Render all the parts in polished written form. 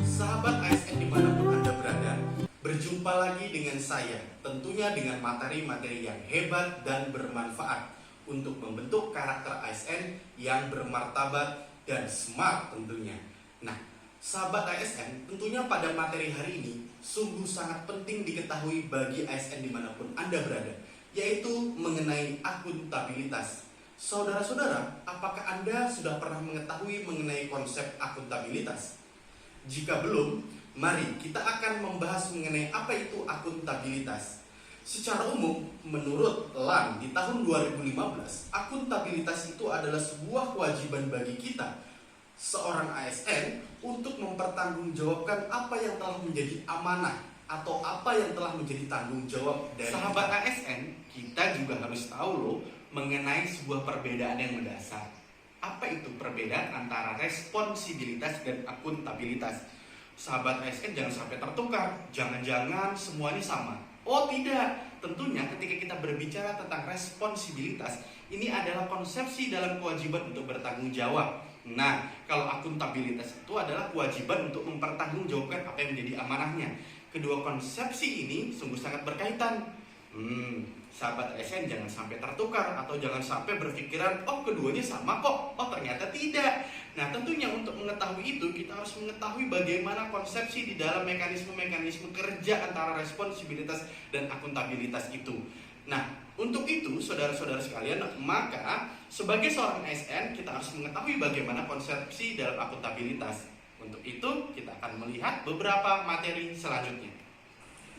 Sahabat ASN dimanapun Anda berada, berjumpa lagi dengan saya, tentunya dengan materi-materi yang hebat dan bermanfaat untuk membentuk karakter ASN yang bermartabat dan smart tentunya. Nah, sahabat ASN, tentunya pada materi hari ini sungguh sangat penting diketahui bagi ASN dimanapun Anda berada, yaitu mengenai akuntabilitas. Saudara-saudara, apakah Anda sudah pernah mengetahui mengenai konsep akuntabilitas? Jika belum, mari kita akan membahas mengenai apa itu akuntabilitas. Secara umum, menurut LAN di tahun 2015, akuntabilitas itu adalah sebuah kewajiban bagi kita, seorang ASN, untuk mempertanggungjawabkan apa yang telah menjadi amanah atau apa yang telah menjadi tanggung jawab dari Sahabat ASN, kita juga harus tahu loh mengenai sebuah perbedaan yang mendasar. Apa itu perbedaan antara responsibilitas dan akuntabilitas? Sahabat ASN jangan sampai tertukar, jangan-jangan semuanya sama. Oh tidak, tentunya ketika kita berbicara tentang responsibilitas, ini adalah konsepsi dalam kewajiban untuk bertanggung jawab. Nah, kalau akuntabilitas itu adalah kewajiban untuk mempertanggungjawabkan apa yang menjadi amanahnya. Kedua konsepsi ini sungguh sangat berkaitan. Sahabat ASN jangan sampai tertukar atau jangan sampai berpikiran, oh keduanya sama kok, oh ternyata tidak. Nah tentunya untuk mengetahui itu kita harus mengetahui bagaimana konsepsi di dalam mekanisme-mekanisme kerja antara responsibilitas dan akuntabilitas itu. Nah untuk itu saudara-saudara sekalian, maka sebagai seorang ASN kita harus mengetahui bagaimana konsepsi dalam akuntabilitas. Untuk itu kita akan melihat beberapa materi selanjutnya.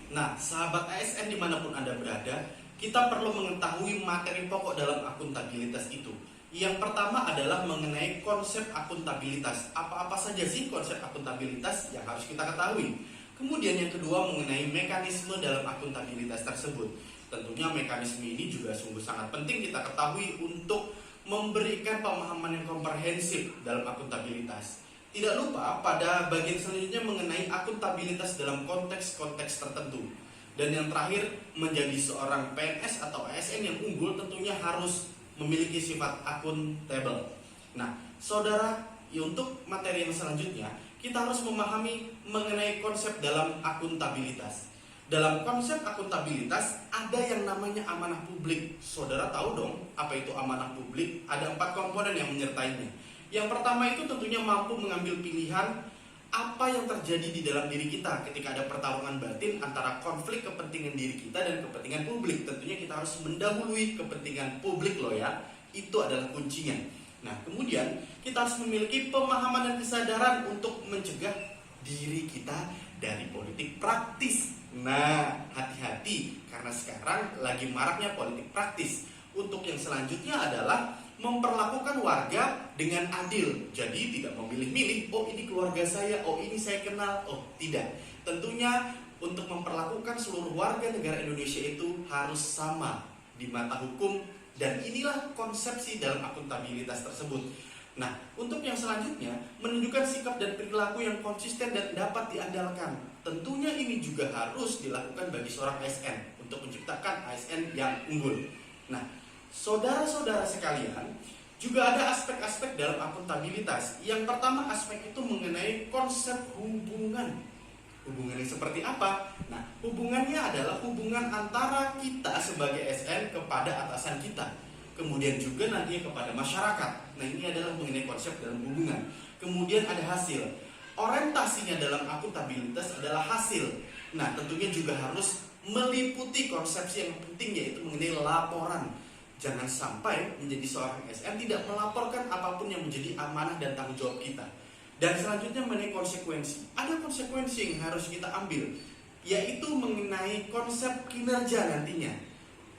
Nah, sahabat ASN dimanapun Anda berada, kita perlu mengetahui materi pokok dalam akuntabilitas itu. Yang pertama adalah mengenai konsep akuntabilitas. Apa-apa saja sih konsep akuntabilitas yang harus kita ketahui? Kemudian yang kedua mengenai mekanisme dalam akuntabilitas tersebut. Tentunya mekanisme ini juga sungguh sangat penting kita ketahui untuk memberikan pemahaman yang komprehensif dalam akuntabilitas. Tidak lupa pada bagian selanjutnya mengenai akuntabilitas dalam konteks-konteks tertentu. Dan yang terakhir, menjadi seorang PNS atau ASN yang unggul tentunya harus memiliki sifat akuntabel. Nah, saudara, untuk materi yang selanjutnya, kita harus memahami mengenai konsep dalam akuntabilitas. Dalam konsep akuntabilitas, ada yang namanya amanah publik. Saudara tahu dong, apa itu amanah publik? Ada 4 komponen yang menyertainya. Yang pertama itu tentunya mampu mengambil pilihan apa yang terjadi di dalam diri kita ketika ada pertarungan batin antara konflik kepentingan diri kita dan kepentingan publik. Tentunya kita harus mendahului kepentingan publik loh ya. Itu adalah kuncinya. Nah kemudian kita harus memiliki pemahaman dan kesadaran untuk mencegah diri kita dari politik praktis. Nah hati-hati karena sekarang lagi maraknya politik praktis. Untuk yang selanjutnya adalah memperlakukan warga dengan adil. Jadi tidak memilih-milih, oh ini keluarga saya, oh ini saya kenal, oh tidak. Tentunya untuk memperlakukan seluruh warga negara Indonesia itu harus sama di mata hukum. Dan inilah konsepsi dalam akuntabilitas tersebut. Nah, untuk yang selanjutnya, menunjukkan sikap dan perilaku yang konsisten dan dapat diandalkan. Tentunya ini juga harus dilakukan bagi seorang ASN untuk menciptakan ASN yang unggul. Nah, saudara-saudara sekalian, juga ada aspek-aspek dalam akuntabilitas. Yang pertama aspek itu mengenai konsep hubungan. Hubungannya seperti apa? Nah, hubungannya adalah hubungan antara kita sebagai ASN kepada atasan kita. Kemudian juga nantinya kepada masyarakat. Nah, ini adalah mengenai konsep dalam hubungan. Kemudian ada hasil. Orientasinya dalam akuntabilitas adalah hasil. Nah, tentunya juga harus meliputi konsepsi yang penting yaitu mengenai laporan. Jangan sampai menjadi seorang ASN tidak melaporkan apapun yang menjadi amanah dan tanggung jawab kita. Dan selanjutnya mengenai konsekuensi. Ada konsekuensi yang harus kita ambil, yaitu mengenai konsep kinerja nantinya.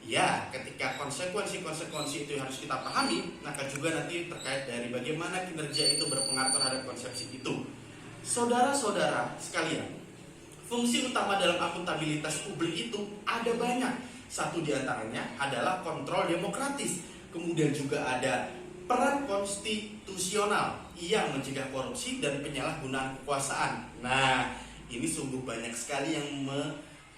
Ya, ketika konsekuensi-konsekuensi itu harus kita pahami, maka juga nanti terkait dari bagaimana kinerja itu berpengaruh terhadap konsepsi itu. Saudara-saudara sekalian, fungsi utama dalam akuntabilitas publik itu ada banyak. Satu diantaranya adalah kontrol demokratis. Kemudian juga ada peran konstitusional yang mencegah korupsi dan penyalahgunaan kekuasaan. Nah, ini sungguh banyak sekali yang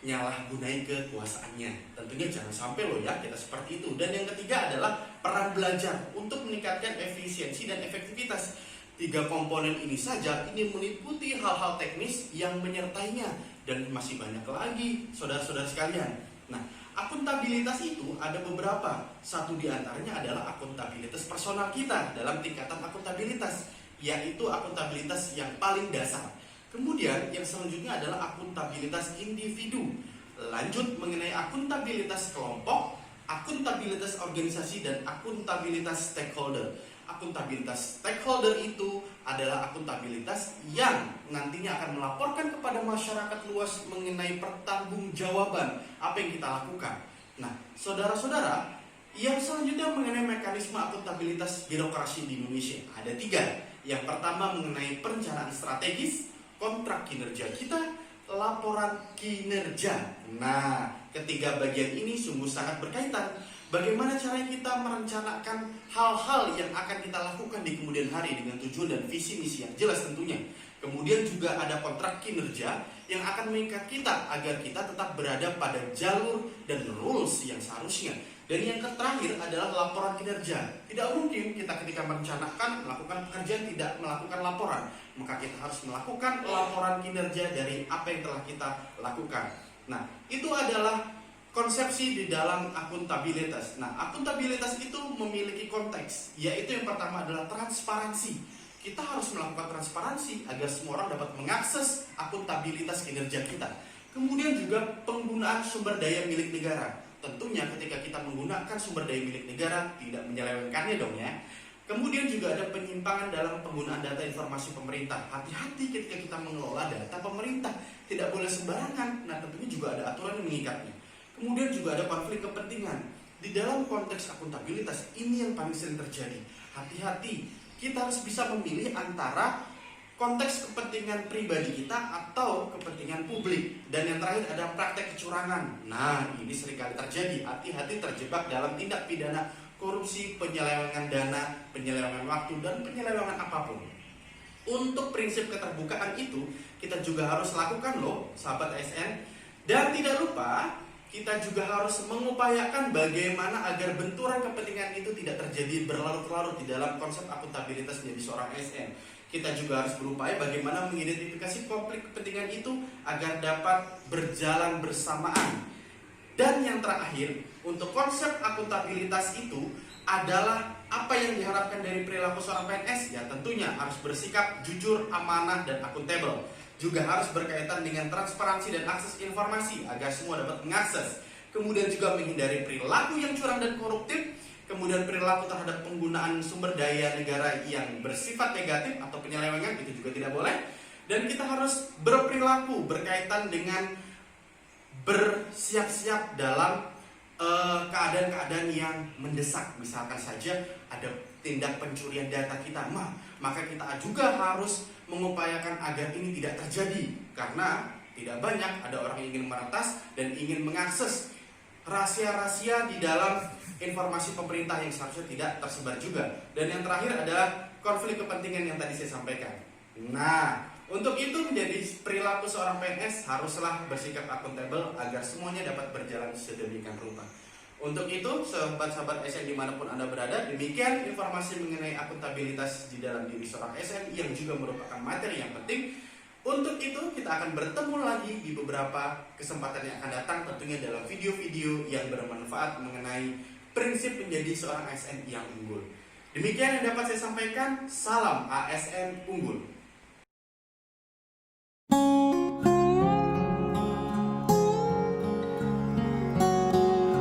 menyalahgunai kekuasaannya. Tentunya jangan sampai loh ya kita seperti itu. Dan yang ketiga adalah peran belajar untuk meningkatkan efisiensi dan efektivitas. 3 komponen ini saja ini meliputi hal-hal teknis yang menyertainya, dan masih banyak lagi saudara-saudara sekalian. Nah, akuntabilitas itu ada beberapa. Satu di antaranya adalah akuntabilitas personal kita dalam tingkatan akuntabilitas, yaitu akuntabilitas yang paling dasar. Kemudian yang selanjutnya adalah akuntabilitas individu. Lanjut mengenai akuntabilitas kelompok, akuntabilitas organisasi, dan akuntabilitas stakeholder. Akuntabilitas stakeholder itu adalah akuntabilitas yang nantinya akan melaporkan kepada masyarakat luas mengenai pertanggungjawaban apa yang kita lakukan. Nah, saudara-saudara, yang selanjutnya mengenai mekanisme akuntabilitas birokrasi di Indonesia ada 3. Yang pertama mengenai perencanaan strategis, kontrak kinerja kita, laporan kinerja. Nah, ketiga bagian ini sungguh sangat berkaitan. Bagaimana caranya kita merencanakan hal-hal yang akan kita lakukan di kemudian hari dengan tujuan dan visi misi yang jelas tentunya. Kemudian juga ada kontrak kinerja yang akan mengikat kita agar kita tetap berada pada jalur dan rules yang seharusnya. Dan yang terakhir adalah laporan kinerja. Tidak mungkin kita ketika merencanakan melakukan pekerjaan tidak melakukan laporan. Maka kita harus melakukan laporan kinerja dari apa yang telah kita lakukan. Nah, itu adalah konsepsi di dalam akuntabilitas. Nah, akuntabilitas itu memiliki konteks, yaitu yang pertama adalah transparansi. Kita harus melakukan transparansi agar semua orang dapat mengakses akuntabilitas kinerja kita. Kemudian juga penggunaan sumber daya milik negara. Tentunya ketika kita menggunakan sumber daya milik negara, tidak menyelewengkannya dong ya. Kemudian juga ada penyimpangan dalam penggunaan data informasi pemerintah. Hati-hati ketika kita mengelola data pemerintah, tidak boleh sembarangan. Nah, tentunya juga ada aturan yang mengikatnya. Kemudian juga ada konflik kepentingan. Di dalam konteks akuntabilitas, ini yang paling sering terjadi. Hati-hati, kita harus bisa memilih antara konteks kepentingan pribadi kita atau kepentingan publik. Dan yang terakhir ada praktek kecurangan. Nah, ini seringkali terjadi. Hati-hati terjebak dalam tindak pidana korupsi, penyelewengan dana, penyelewengan waktu, dan penyelewengan apapun. Untuk prinsip keterbukaan itu, kita juga harus lakukan loh, sahabat ASN. Dan tidak lupa, kita juga harus mengupayakan bagaimana agar benturan kepentingan itu tidak terjadi berlarut-larut di dalam konsep akuntabilitas menjadi seorang ASN. Kita juga harus berupaya bagaimana mengidentifikasi konflik kepentingan itu agar dapat berjalan bersamaan. Dan yang terakhir, untuk konsep akuntabilitas itu adalah apa yang diharapkan dari perilaku seorang PNS? Ya tentunya harus bersikap jujur, amanah, dan akuntabel. Juga harus berkaitan dengan transparansi dan akses informasi agar semua dapat mengakses. Kemudian juga menghindari perilaku yang curang dan koruptif. Kemudian perilaku terhadap penggunaan sumber daya negara yang bersifat negatif atau penyelewengan, itu juga tidak boleh. Dan kita harus berperilaku berkaitan dengan bersiap-siap dalam keadaan-keadaan yang mendesak. Misalkan saja ada tindak pencurian data kita, maka kita juga harus mengupayakan agar ini tidak terjadi, karena tidak banyak ada orang yang ingin meretas dan ingin mengakses rahasia-rahasia di dalam informasi pemerintah yang seharusnya tidak tersebar juga. Dan yang terakhir adalah konflik kepentingan yang tadi saya sampaikan. Nah, untuk itu menjadi perilaku seorang PNS haruslah bersikap akuntabel agar semuanya dapat berjalan sedemikian rupa. Untuk itu, sahabat-sahabat ASN dimanapun Anda berada, demikian informasi mengenai akuntabilitas di dalam diri seorang ASN yang juga merupakan materi yang penting. Untuk itu, kita akan bertemu lagi di beberapa kesempatan yang akan datang, tentunya dalam video-video yang bermanfaat mengenai prinsip menjadi seorang ASN yang unggul. Demikian yang dapat saya sampaikan, salam ASN unggul.